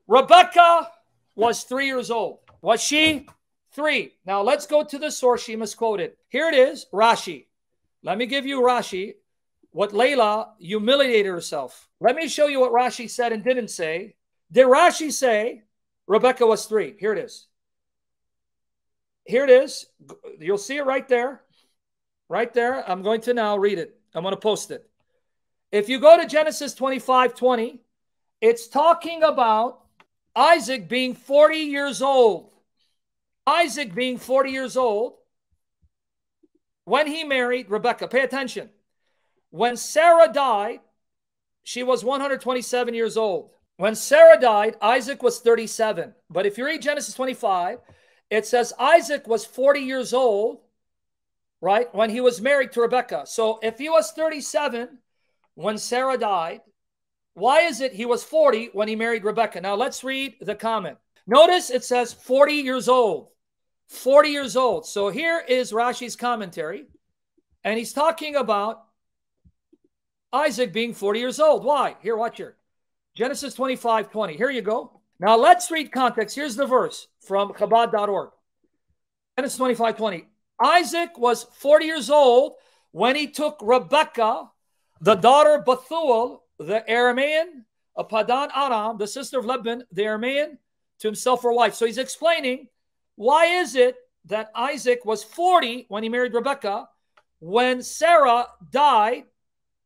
Rebekah was 3 years old. Was she? 3. Now let's go to the source she misquoted. Here it is, Rashi. Let me give you Rashi, what Layla humiliated herself. Let me show you what Rashi said and didn't say. Did Rashi say Rebekah was 3? Here it is. Here it is. You'll see it right there. Right there. I'm going to now read it. I'm going to post it. If you go to Genesis 25:20, it's talking about Isaac being 40 years old. Isaac being 40 years old when he married Rebekah. Pay attention. When Sarah died, she was 127 years old. When Sarah died, Isaac was 37. But if you read Genesis 25, it says Isaac was 40 years old, right, when he was married to Rebekah. So if he was 37 when Sarah died, why is it he was 40 when he married Rebekah? Now let's read the comment. Notice it says 40 years old. 40 years old. So here is Rashi's commentary. And he's talking about Isaac being 40 years old. Why? Here, watch here. Genesis 25:20. Here you go. Now let's read context. Here's the verse from Chabad.org. Genesis 25:20. Isaac was 40 years old when he took Rebekah, the daughter of Bethuel, the Aramean of Padan Aram, the sister of Laban, the Aramean, to himself for wife. So he's explaining, why is it that Isaac was 40 when he married Rebekah, when Sarah died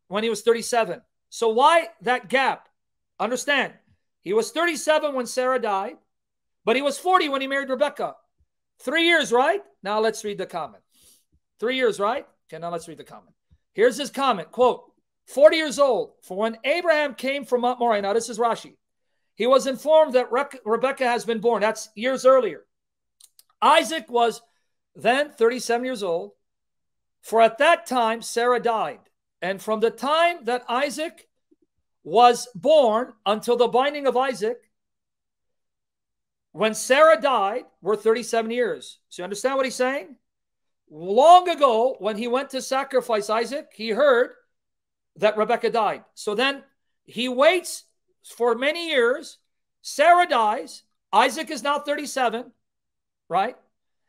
when he was 37? So why that gap? Understand, he was 37 when Sarah died, but he was 40 when he married Rebekah. 3 years, right? Now let's read the comment. 3 years, right? Okay, now let's read the comment. Here's his comment, quote, 40 years old, for when Abraham came from Mount Moriah, now this is Rashi, he was informed that Rebekah has been born. That's years earlier. Isaac was then 37 years old, for at that time Sarah died. And from the time that Isaac was born until the binding of Isaac, when Sarah died, were 37 years. So you understand what he's saying? Long ago, when he went to sacrifice Isaac, he heard that Rebekah died. So then he waits for many years. Sarah dies. Isaac is now 37, right?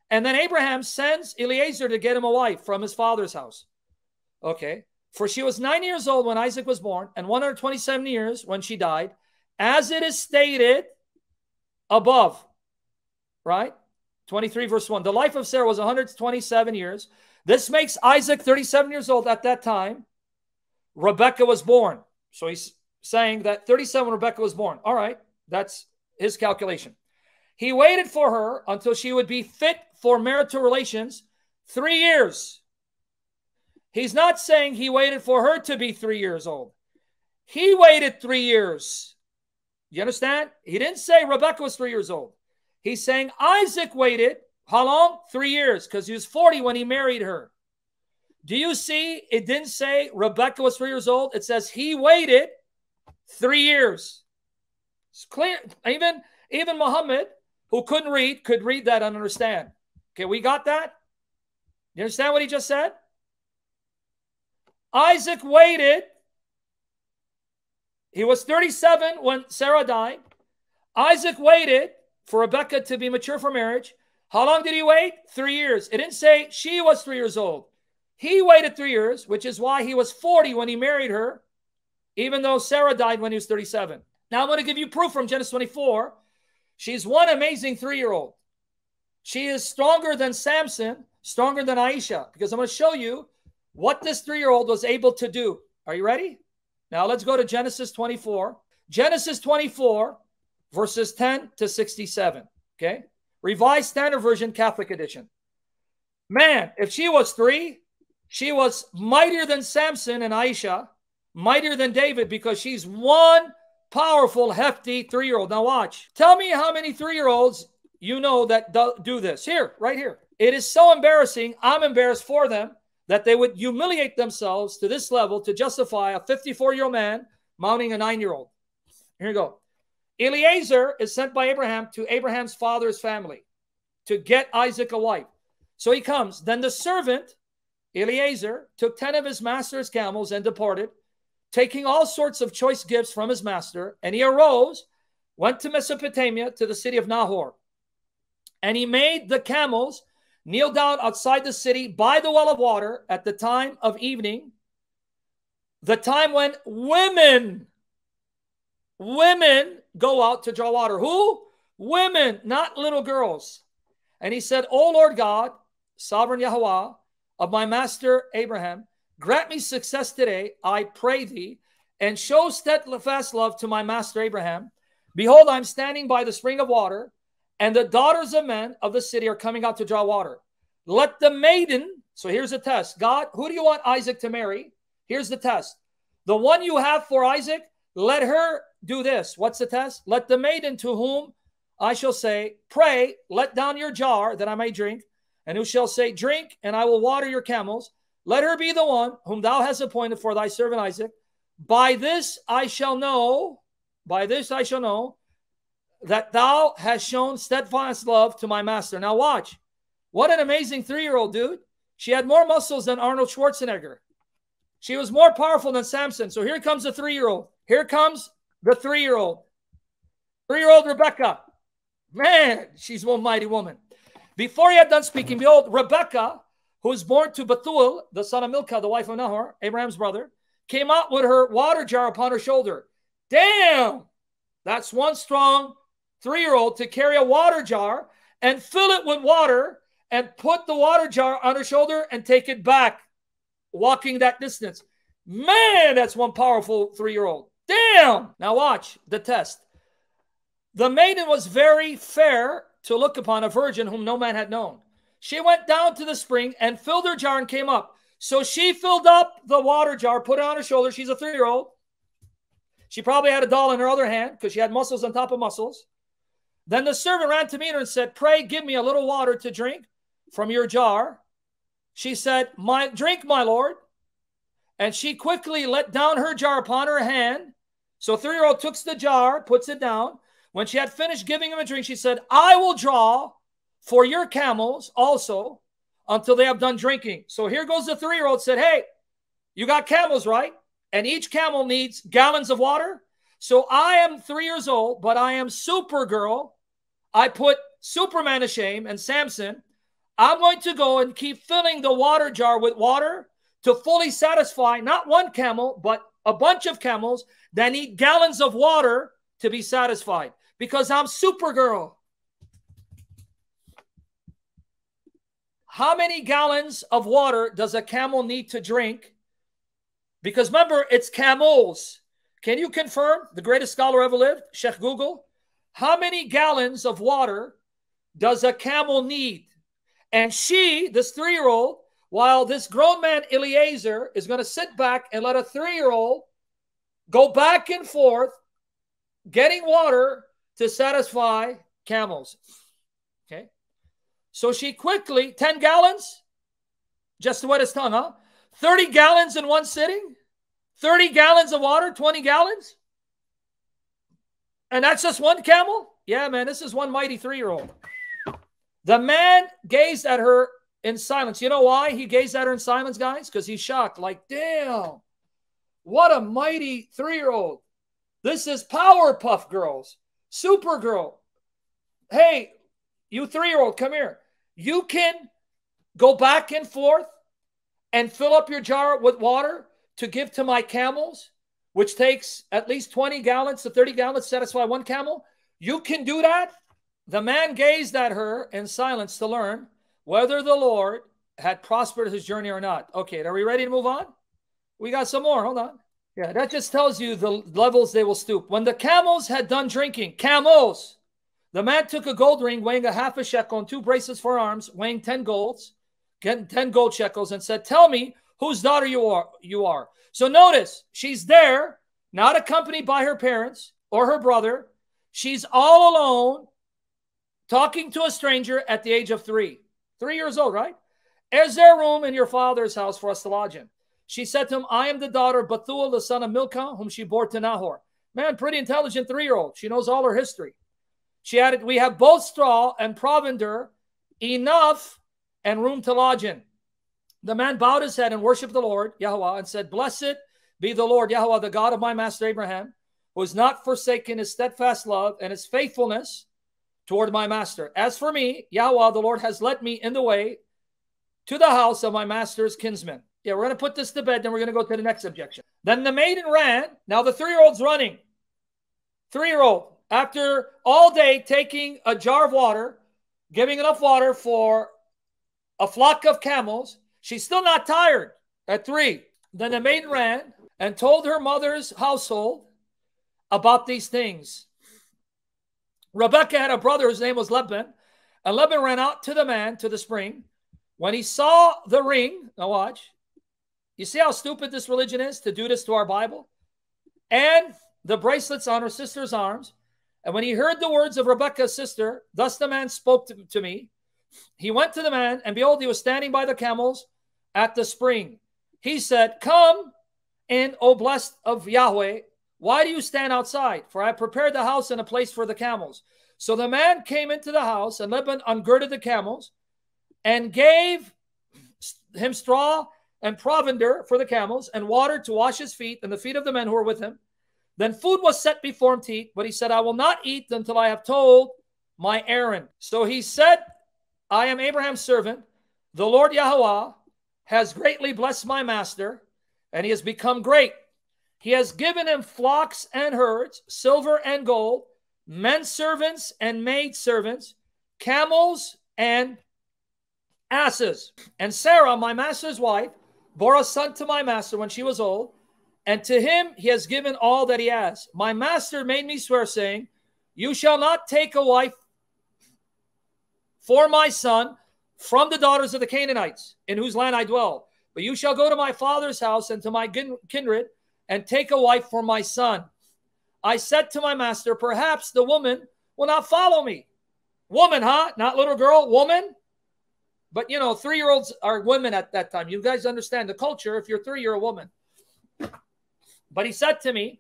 And then Abraham sends Eliezer to get him a wife from his father's house. Okay. For she was 9 years old when Isaac was born, and 127 years when she died, as it is stated above, right? 23 verse 1. The life of Sarah was 127 years. This makes Isaac 37 years old at that time. Rebekah was born. So he's saying that 37 when Rebekah was born. All right, that's his calculation. He waited for her until she would be fit for marital relations 3 years. He's not saying he waited for her to be 3 years old. He waited 3 years. You understand? He didn't say Rebekah was 3 years old. He's saying Isaac waited, how long? 3 years, because he was 40 when he married her. Do you see? It didn't say Rebekah was 3 years old. It says he waited 3 years. It's clear. Even Muhammad, who couldn't read, could read that and understand. Okay, we got that? You understand what he just said? Isaac waited. He was 37 when Sarah died. Isaac waited for Rebekah to be mature for marriage. How long did he wait? 3 years. It didn't say she was 3 years old. He waited 3 years, which is why he was 40 when he married her, even though Sarah died when he was 37. Now I'm going to give you proof from Genesis 24. She's one amazing 3-year-old. She is stronger than Samson, stronger than Aisha, because I'm going to show you what this 3-year-old was able to do. Are you ready? Now let's go to Genesis 24. Genesis 24, verses 10 to 67. Okay? Revised Standard Version, Catholic Edition. Man, if she was 3, she was mightier than Samson and Aisha, mightier than David, because she's one powerful, hefty 3-year-old. Now watch. Tell me how many 3-year-olds you know that do this. Here, right here. It is so embarrassing. I'm embarrassed for them that they would humiliate themselves to this level to justify a 54-year-old man mounting a 9-year-old. Here you go. Eliezer is sent by Abraham to Abraham's father's family to get Isaac a wife. So he comes. Then the servant, Eliezer, took 10 of his master's camels and departed, taking all sorts of choice gifts from his master. And he arose went to Mesopotamia to the city of Nahor. And he made the camels kneel down outside the city by the well of water at the time of evening, the time when women go out to draw water. Who? Women, not little girls. And he said, O Lord God, sovereign Yahweh, of my master Abraham, grant me success today, I pray thee, and show steadfast love to my master Abraham. Behold, I'm standing by the spring of water, and the daughters of men of the city are coming out to draw water. Let the maiden, so here's a test. God, who do you want Isaac to marry? Here's the test. The one you have for Isaac, let her do this. What's the test? Let the maiden to whom I shall say, pray, let down your jar that I may drink, and who shall say, drink, and I will water your camels. Let her be the one whom thou hast appointed for thy servant Isaac. By this I shall know that thou hast shown steadfast love to my master. Now watch. What an amazing 3-year-old, dude. She had more muscles than Arnold Schwarzenegger. She was more powerful than Samson. So here comes the 3-year-old. Here comes the 3-year-old. 3-year-old Rebekah. Man, she's one mighty woman. Before he had done speaking, behold, Rebekah, who was born to Bethuel, the son of Milcah, the wife of Nahor, Abraham's brother, came out with her water jar upon her shoulder. Damn! That's one strong 3-year-old to carry a water jar and fill it with water and put the water jar on her shoulder and take it back, walking that distance. Man, that's one powerful 3-year-old. Damn! Now watch the test. The maiden was very fair to look upon, a virgin whom no man had known. She went down to the spring and filled her jar and came up. So she filled up the water jar, put it on her shoulder. She's a 3-year-old. She probably had a doll in her other hand because she had muscles on top of muscles. Then the servant ran to meet her and said, pray, give me a little water to drink from your jar. She said, drink, my lord. And she quickly let down her jar upon her hand. So 3-year-old took the jar, puts it down. When she had finished giving him a drink, she said, I will draw for your camels also until they have done drinking. So here goes the 3-year-old, said, hey, you got camels, right? And each camel needs gallons of water. So I am 3 years old, but I am Supergirl. I put Superman to shame and Samson. I'm going to go and keep filling the water jar with water to fully satisfy not one camel, but a bunch of camels that need gallons of water to be satisfied because I'm Supergirl. How many gallons of water does a camel need to drink? Because remember, it's camels. Can you confirm, the greatest scholar ever lived, Sheikh Google? How many gallons of water does a camel need? And she, this 3-year-old, while this grown man Eliezer is going to sit back and let a 3-year-old go back and forth getting water to satisfy camels. Okay. So she quickly, 10 gallons, just to wet his tongue, huh? 30 gallons in one sitting, 30 gallons of water, 20 gallons. And that's just one camel? Yeah, man, this is one mighty 3-year-old. The man gazed at her in silence. You know why he gazed at her in silence, guys? Because he's shocked. Like, damn, what a mighty 3-year-old. This is Powerpuff Girls, Supergirl. Hey, you 3-year-old, come here. You can go back and forth and fill up your jar with water to give to my camels, which takes at least 20 gallons to 30 gallons to satisfy one camel. You can do that? The man gazed at her in silence to learn whether the Lord had prospered his journey or not. Okay, are we ready to move on? We got some more. Hold on. Yeah, that just tells you the levels they will stoop. When the camels had done drinking, camels, the man took a gold ring weighing a half a shekel and 2 bracelets for arms, weighing 10 golds, getting 10 gold shekels, and said, tell me whose daughter you are. So notice, she's there, not accompanied by her parents or her brother. She's all alone, talking to a stranger at the age of 3. 3 years old, right? Is there room in your father's house for us to lodge in? She said to him, I am the daughter of Bethuel, the son of Milcah, whom she bore to Nahor. Man, pretty intelligent 3-year-old. She knows all her history. She added, we have both straw and provender, enough and room to lodge in. The man bowed his head and worshiped the Lord, Yahweh, and said, blessed be the Lord, Yahweh, the God of my master Abraham, who has not forsaken his steadfast love and his faithfulness toward my master. As for me, Yahweh, the Lord, has led me in the way to the house of my master's kinsman. Yeah, we're going to put this to bed, then we're going to go to the next objection. Then the maiden ran. Now the 3-year-old's running. 3-year-old, after all day taking a jar of water, giving enough water for a flock of camels, she's still not tired at 3. Then the maiden ran and told her mother's household about these things. Rebekah had a brother whose name was Laban, and Laban ran out to the man, to the spring. When he saw the ring, now watch, you see how stupid this religion is to do this to our Bible? And the bracelets on her sister's arms. And when he heard the words of Rebekah's sister, thus the man spoke to me, he went to the man, and behold, he was standing by the camels at the spring. He said, come in, O blessed of Yahweh. Why do you stand outside? For I have prepared the house and a place for the camels. So the man came into the house, and Laban ungirded the camels and gave him straw and provender for the camels and water to wash his feet and the feet of the men who were with him. Then food was set before him to eat, but he said, I will not eat until I have told my errand. So he said, I am Abraham's servant. The Lord Yahweh has greatly blessed my master, and he has become great. He has given him flocks and herds, silver and gold, men servants and maid servants, camels and asses. And Sarah, my master's wife, bore a son to my master when she was old, and to him he has given all that he has. My master made me swear, saying, you shall not take a wife for my son from the daughters of the Canaanites, in whose land I dwell. But you shall go to my father's house and to my kindred, and take a wife for my son. I said to my master, perhaps the woman will not follow me. Woman, huh? Not little girl, woman. But, you know, 3-year-olds are women at that time. You guys understand the culture. If you're 3, you're a woman. But he said to me,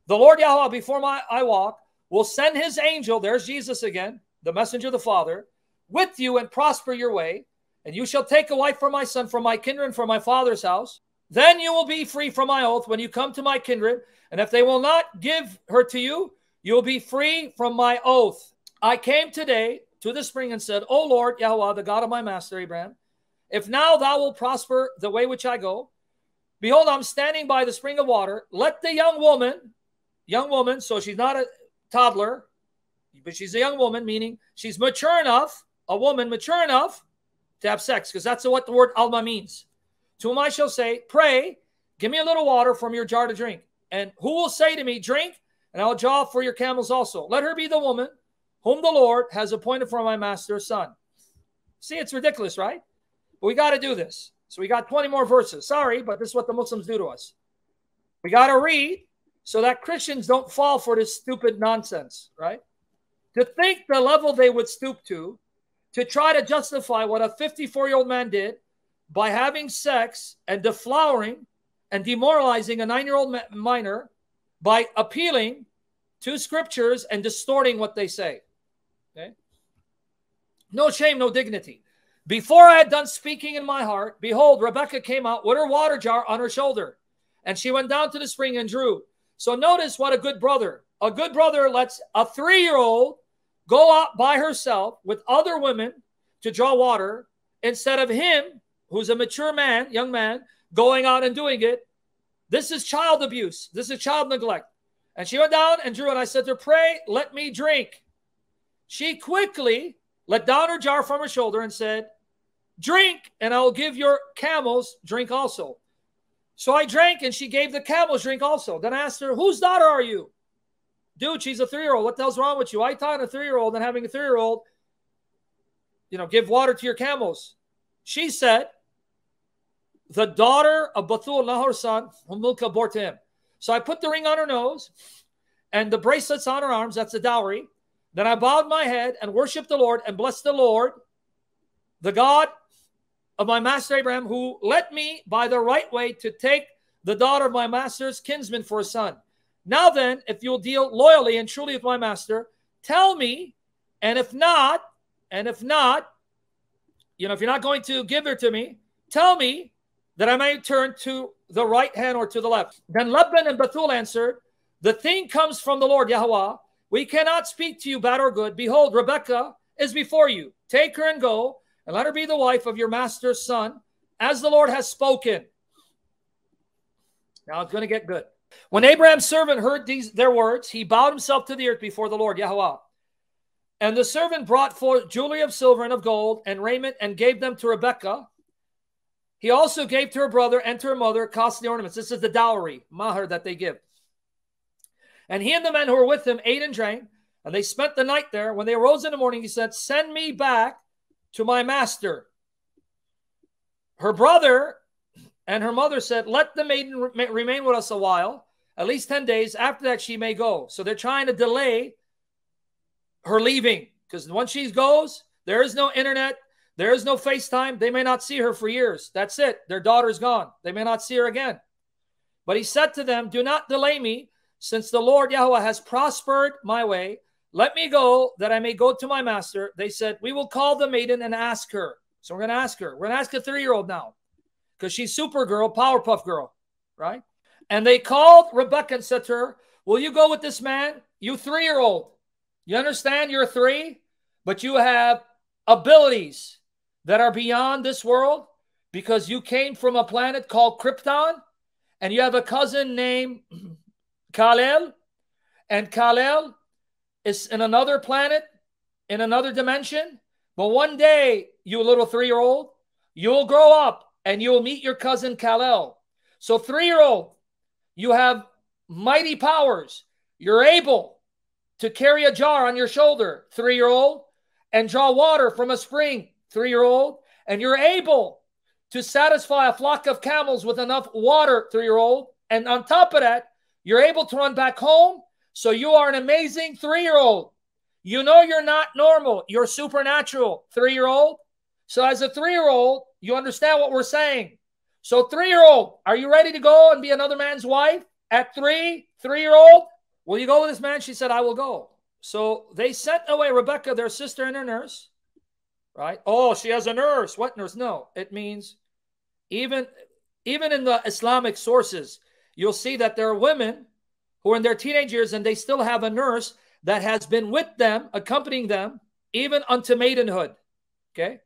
the Lord Yahweh, before I walk, will send his angel, there's Jesus again, the messenger of the Father, with you and prosper your way. And you shall take a wife for my son, from my kindred, and from my father's house. Then you will be free from my oath when you come to my kindred. And if they will not give her to you, you will be free from my oath. I came today to the spring and said, O Lord, Yahweh, the God of my master Abraham, if now thou wilt prosper the way which I go, behold, I'm standing by the spring of water. Let the young woman, so she's not a toddler, but she's a young woman, meaning she's mature enough, a woman mature enough to have sex, because that's what the word alma means. To whom I shall say, pray, give me a little water from your jar to drink. And who will say to me, drink, and I'll draw for your camels also. Let her be the woman whom the Lord has appointed for my master's son. See, it's ridiculous, right? But we got to do this. So we got 20 more verses. Sorry, but this is what the Muslims do to us. We got to read so that Christians don't fall for this stupid nonsense, right? To think the level they would stoop to try to justify what a 54-year-old man did by having sex and deflowering and demoralizing a 9-year-old minor by appealing to scriptures and distorting what they say. Okay? No shame, no dignity. Before I had done speaking in my heart, behold, Rebekah came out with her water jar on her shoulder, and she went down to the spring and drew. So notice what a good brother lets a 3-year-old go out by herself with other women to draw water, instead of him, who's a mature man, young man, going out and doing it. This is child abuse. This is child neglect. And she went down and drew, and I said to her, pray, let me drink. She quickly let down her jar from her shoulder and said, drink, and I will give your camels drink also. So I drank, and she gave the camels drink also. Then I asked her, whose daughter are you? Dude, she's a 3-year-old. What the hell's wrong with you? I taught a 3-year-old and having a 3-year-old, give water to your camels. She said, the daughter of Bethuel, Nahor's son, whom Milcah bore to him. So I put the ring on her nose and the bracelets on her arms. That's the dowry. Then I bowed my head and worshiped the Lord and blessed the Lord, the God of my master Abraham, who led me by the right way to take the daughter of my master's kinsman for a son. Now then, if you'll deal loyally and truly with my master, tell me, and if not, if you're not going to give her to me, tell me that I may turn to the right hand or to the left. Then Laban and Bethuel answered, The thing comes from the Lord, Yahweh. We cannot speak to you bad or good. Behold, Rebekah is before you. Take her and go, and let her be the wife of your master's son, as the Lord has spoken. Now it's going to get good. When Abraham's servant heard their words, he bowed himself to the earth before the Lord, Yahweh. And the servant brought forth jewelry of silver and of gold and raiment and gave them to Rebekah. He also gave to her brother and to her mother costly ornaments. This is the dowry, mahar, that they give. And he and the men who were with him ate and drank, and they spent the night there. When they arose in the morning, he said, send me back to my master. Her brother and her mother said, let the maiden remain with us a while, at least 10 days. After that, she may go. So they're trying to delay her leaving, because once she goes, there is no internet, there is no FaceTime. They may not see her for years. That's it. Their daughter's gone. They may not see her again. But he said to them, do not delay me, since the Lord Yahweh has prospered my way. Let me go, that I may go to my master. They said, we will call the maiden and ask her. So we're going to ask her. We're going to ask a 3-year-old now, because she's Supergirl, Powerpuff Girl, right? And they called Rebekah and said to her, will you go with this man? You 3-year-old. You understand you're 3, but you have abilities that are beyond this world, because you came from a planet called Krypton, and you have a cousin named Kal-El, and Kal-El is in another planet, in another dimension. But one day, you little 3-year-old, you'll grow up and you'll meet your cousin Kal-El. So 3-year-old, you have mighty powers. You're able to carry a jar on your shoulder, 3-year-old, and draw water from a spring, 3-year-old, and you're able to satisfy a flock of camels with enough water, 3-year-old, and on top of that, you're able to run back home. So you are an amazing 3-year-old. You know you're not normal. You're supernatural, 3-year-old. So as a 3-year-old, you understand what we're saying. So 3-year-old, are you ready to go and be another man's wife at 3-year-old? Will you go with this man? She said, I will go. So they sent away Rebekah, their sister, and her nurse. Right? Oh, she has a nurse. What nurse? No, it means even in the Islamic sources, you'll see that there are women who are in their teenage years and they still have a nurse that has been with them, accompanying them, even unto maidenhood. Okay?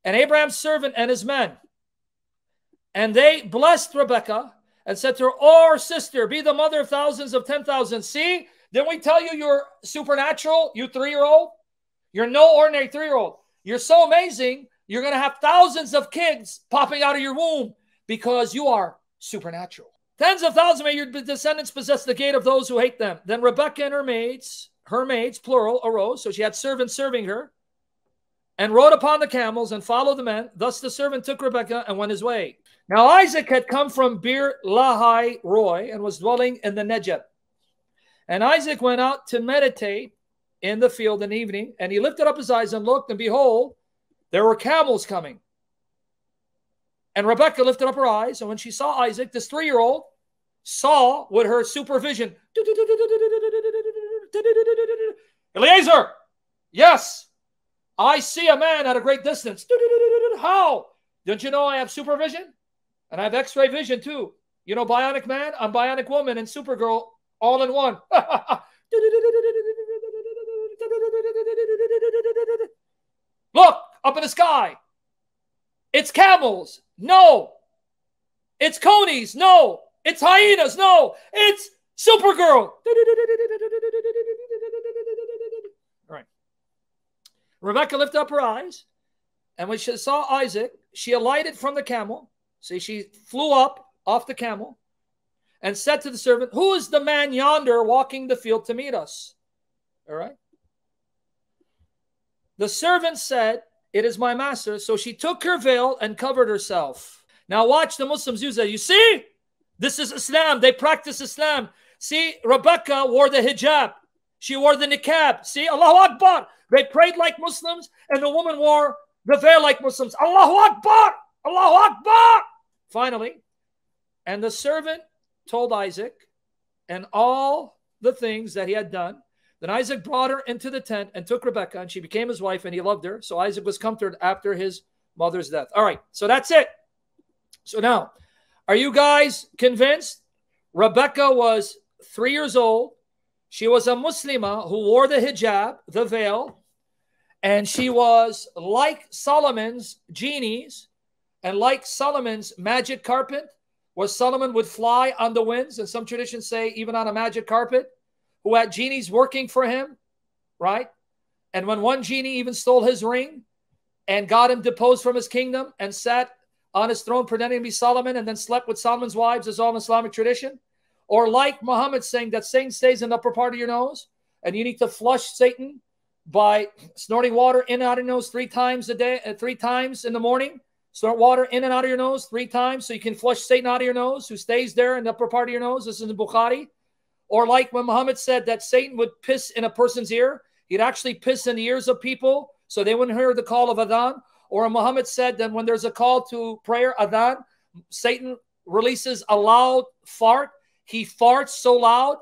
And Abraham's servant and his men. And they blessed Rebekah and said to her, oh, our sister, be the mother of thousands of 10,000. See, didn't we tell you you're supernatural, you 3-year-old? You're no ordinary 3-year-old. You're so amazing, you're going to have thousands of kids popping out of your womb because you are supernatural. Tens of thousands may your descendants possess the gate of those who hate them. Then Rebekah and her maids, plural, arose. So she had servants serving her, and rode upon the camels and followed the men. Thus the servant took Rebekah and went his way. Now Isaac had come from Bir Lahai Roy and was dwelling in the Negev. And Isaac went out to meditate in the field in the evening, and he lifted up his eyes and looked, and behold, there were camels coming. And Rebekah lifted up her eyes, and when she saw Isaac, this 3-year-old saw with her supervision, Eliezer, yes, I see a man at a great distance. How? Don't you know I have supervision? And I have X-ray vision too. You know, bionic man, I'm bionic woman, and Supergirl all in one. Look, up in the sky. It's camels. No. It's conies. No. It's hyenas. No. It's Supergirl. All right. Rebekah lifted up her eyes, and when she saw Isaac, she alighted from the camel. See, she flew up off the camel and said to the servant, who is the man yonder walking the field to meet us? All right. The servant said, it is my master. So she took her veil and covered herself. Now watch the Muslims use that. You see, this is Islam. They practice Islam. See, Rebekah wore the hijab. She wore the niqab. See, Allahu Akbar. They prayed like Muslims, and the woman wore the veil like Muslims. Allahu Akbar. Allahu Akbar. Finally, and the servant told Isaac and all the things that he had done. Then Isaac brought her into the tent and took Rebekah, and she became his wife, and he loved her. So Isaac was comforted after his mother's death. All right, so that's it. So now, are you guys convinced? Rebekah was 3 years old. She was a Muslimah who wore the hijab, the veil, and she was like Solomon's genies and like Solomon's magic carpet, where Solomon would fly on the winds, and some traditions say even on a magic carpet, who had genies working for him, right? And when one genie even stole his ring and got him deposed from his kingdom and sat on his throne pretending to be Solomon and then slept with Solomon's wives, as all in Islamic tradition. Or like Muhammad saying that Satan stays in the upper part of your nose and you need to flush Satan by snorting water in and out of your nose 3 times a day, 3 times in the morning. Snort water in and out of your nose 3 times so you can flush Satan out of your nose, who stays there in the upper part of your nose. This is in Bukhari. Or like when Muhammad said that Satan would piss in a person's ear, he'd actually piss in the ears of people so they wouldn't hear the call of adhan. Or Muhammad said that when there's a call to prayer, adhan, Satan releases a loud fart. He farts so loud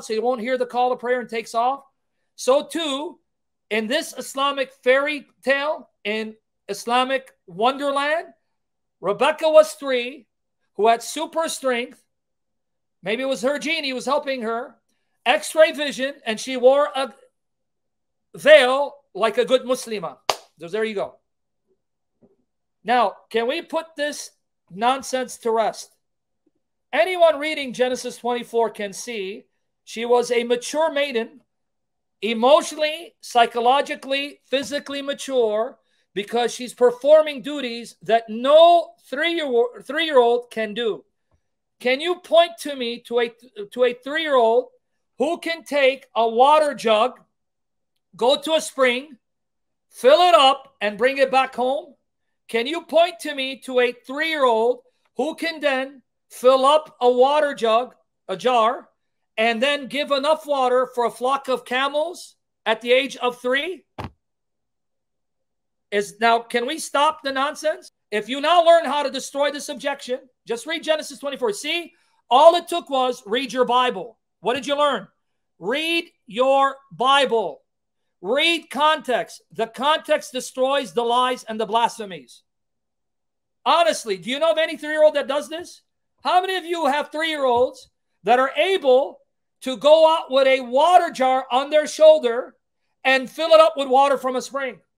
so you won't hear the call of prayer and takes off. So too, in this Islamic fairy tale, in Islamic wonderland, Rebekah was 3, who had super strength. Maybe it was her genie who was helping her. X-ray vision, and she wore a veil like a good Muslimah. So there you go. Now, can we put this nonsense to rest? Anyone reading Genesis 24 can see she was a mature maiden, emotionally, psychologically, physically mature, because she's performing duties that no three-year-old can do. Can you point to me to a 3-year-old who can take a water jug, go to a spring, fill it up, and bring it back home? Can you point to me to a 3-year-old who can then fill up a water jug, a jar, and then give enough water for a flock of camels at the age of 3? Now, can we stop the nonsense? If you now learn how to destroy this objection, just read Genesis 24. See, all it took was read your Bible. What did you learn? Read your Bible. Read context. The context destroys the lies and the blasphemies. Honestly, do you know of any 3-year-old that does this? How many of you have 3-year-olds that are able to go out with a water jar on their shoulder and fill it up with water from a spring?